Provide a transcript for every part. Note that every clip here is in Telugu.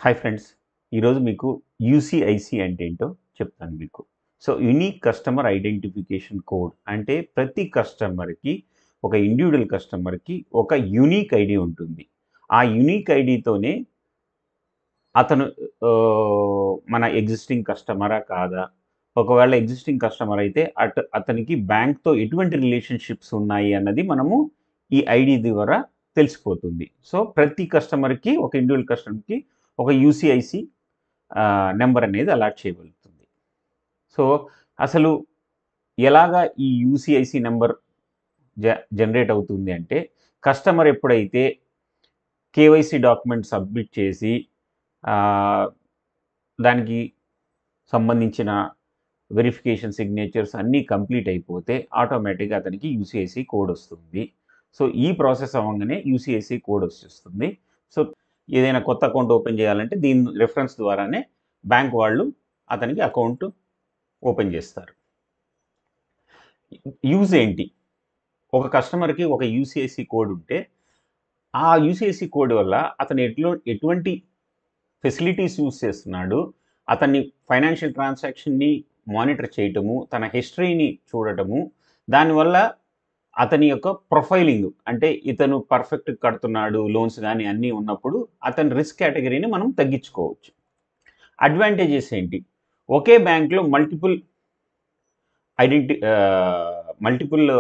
Hi friends. ఈరోజు మీకు యూసీఐసీ అంటే ఏంటో చెప్తాను మీకు. So, unique customer identification code అంటే ప్రతి కస్టమర్‌కి ఒక ఇండివిడ్యువల్ కస్టమర్‌కి ఒక యూనిక్ ఐడీ ఉంటుంది. ఆ యూనిక్ ఐడీతోనే అతను మన ఎగ్జిస్టింగ్ కస్టమరా కాదా? ఒకవేళ ఎగ్జిస్టింగ్ కస్టమర్ అయితే అతనికి బ్యాంక్‌తో ఎటువంటి రిలేషన్‌షిప్స్ ఉన్నాయి అన్నది మనము ఈ ఐడీ ద్వారా తెలిసిపోతుంది. సో, ప్రతి కస్టమర్‌కి ఒక ఇండివిడ్యువల్ కస్టమర్‌కి ఒక యూసీఐసీ నంబర్ అనేది అలాట్ చేయబడుతుంది. సో, అసలు ఎలాగా ఈ యూసీఐసీ నంబర్ జనరేట్ అవుతుంది అంటే, కస్టమర్ ఎప్పుడైతే కేవైసీ డాక్యుమెంట్ సబ్మిట్ చేసి ఆహ్, దానికి సంబంధించిన వెరిఫికేషన్ సిగ్నేచర్స్ అన్నీ కంప్లీట్ అయిపోతే ఆటోమేటిక్‌గా అతనికి యూసీఐసీ కోడ్ వస్తుంది. సో, ఈ ప్రాసెస్ అవ్వంగానే యూసీఐసీ కోడ్ వచ్చేస్తుంది. సో, ఏదైనా కొత్త అకౌంట్ ఓపెన్ చేయాలంటే దీని రిఫరెన్స్ ద్వారానే బ్యాంక్ వాళ్ళు అతనికి అకౌంట్ ఓపెన్ చేస్తారు. యూజ్ ఏంటి? ఒక కస్టమర్‌కి ఒక యూసీఐసీ కోడ్ ఉంటే, ఆ యూసీఐసీ కోడ్ వల్ల అతను ఎటువంటి ఫెసిలిటీస్ యూజ్ చేస్తున్నాడు, అతన్ని ఫైనాన్షియల్ ట్రాన్సాక్షన్‌ని మానిటర్ చేయటము, తన హిస్టరీని చూడటము, దానివల్ల అతని యొక్క ప్రొఫైలింగ్ అంటే ఇతను పర్ఫెక్ట్‌గా కడుతున్నాడు లోన్స్ గాని అన్నీ ఉన్నప్పుడు అతని రిస్క్ కేటగరీని మనం తగ్గించుకోవచ్చు. అడ్వాంటేజెస్ ఏంటి? ఒకే బ్యాంక్‌లో మల్టిపుల్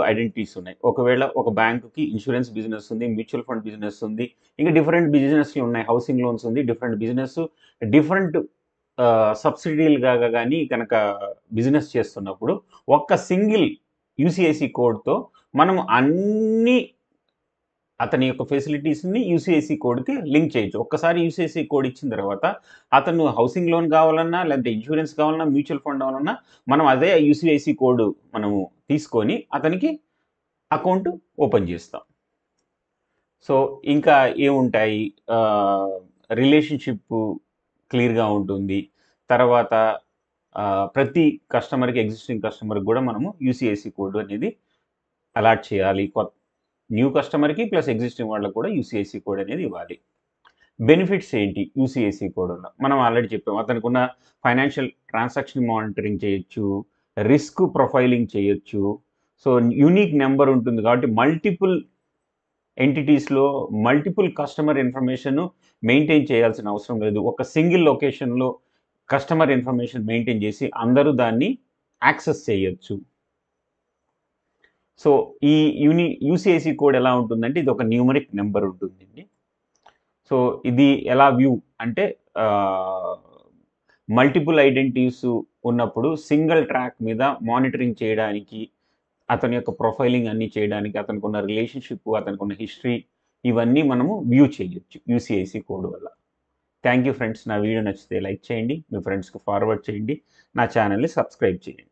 ఐడెంటిటీస్ ఉన్నాయి. ఒకవేళ ఒక బ్యాంక్‌కి ఇన్స్యూరెన్స్ బిజినెస్ ఉంది, మ్యూచువల్ ఫండ్ బిజినెస్ ఉంది. ఇంకా డిఫరెంట్ బిజినెస్‌లు ఉన్నాయి. హౌసింగ్ లోన్స్ ఉంది. డిఫరెంట్ బిజినెస్ డిఫరెంట్ సబ్సిడీలుగా గాని కనుక బిజినెస్ చేస్తున్నప్పుడు ఒక్క సింగిల్ యూసీఐసీ కోడ్‌తో మనం అన్ని అతని యొక్క ఫెసిలిటీస్‌ని యూసీఐసీ కోడ్‌కి లింక్ చేయొచ్చు. ఒక్కసారి యూసీఐసీ కోడ్ ఇచ్చిన తర్వాత అతను హౌసింగ్ లోన్ కావాలన్నా, లేదంటే ఇన్స్యూరెన్స్ కావాలన్నా, మ్యూచువల్ ఫండ్ కావాలన్నా మనం అదే యూసీఐసీ కోడ్ మనము తీసుకొని అతనికి అకౌంట్ ఓపెన్ చేస్తాం. సో, ఇంకా ఏముంటాయి? రిలేషన్‌షిప్పు క్లియర్‌గా ఉంటుంది. తర్వాత ప్రతి కస్టమర్‌కి ఎగ్జిస్టింగ్ కస్టమర్‌కి గూడా మనము యూసీఐసీ కోడ్ అనేది అలాట్ చేయాలి. న్యూ కస్టమర్‌కి ప్లస్ ఎగ్జిస్టింగ్ వాళ్ళకి కూడా యూసీఐసీ కోడ్ అనేది ఇవ్వాలి. బెనిఫిట్స్ ఏంటి యూసీఐసీ కోడ్ వల్ల? మనం ఆల్రెడీ చెప్పాం. అతనికున్న ఫైనాన్షియల్ ట్రాన్సాక్షన్ మానిటరింగ్ చేయొచ్చు. రిస్క్ ప్రొఫైలింగ్ చేయొచ్చు. సో, యూనిక్ నంబర్ ఉంటుంది కాబట్టి మల్టిపుల్ ఎంటిటీస్‌లో మల్టిపుల్ కస్టమర్ ఇన్ఫర్మేషన్ మెయింటైన్ చేయాల్సిన అవసరం లేదు. ఒక సింగిల్ లొకేషన్‌లో కస్టమర్ ఇన్ఫర్మేషన్ మెయింటైన్ చేసి అందరూ దాన్ని యాక్సెస్ చేయొచ్చు. సో, ఈ యూసీఐసీ కోడ్ ఎలా ఉంటుందంటే ఇది ఒక న్యూమరిక్ నంబర్ ఉంటుందండి. సో, ఇది ఎలా వ్యూ అంటే ఆహ్, మల్టిపుల్ ఐడెంటిటీస్ ఉన్నప్పుడు సింగిల్ ట్రాక్ మీద మానిటరింగ్ చేయడానికి, అతని యొక్క ప్రొఫైలింగ్ అన్నీ చేయడానికి, అతనికున్న రిలేషన్‌షిప్, అతనికున్న హిస్టరీ ఇవన్నీ మనము వ్యూ చేయొచ్చు యూసీఐసీ కోడ్ వల్ల. Thank you friends. నా వీడియో నచ్చితే లైక్ చేయండి. మీ ఫ్రెండ్స్‌కి ఫార్వర్డ్ చేయండి. నా ఛానెల్‌ని సబ్స్క్రైబ్ చేయండి.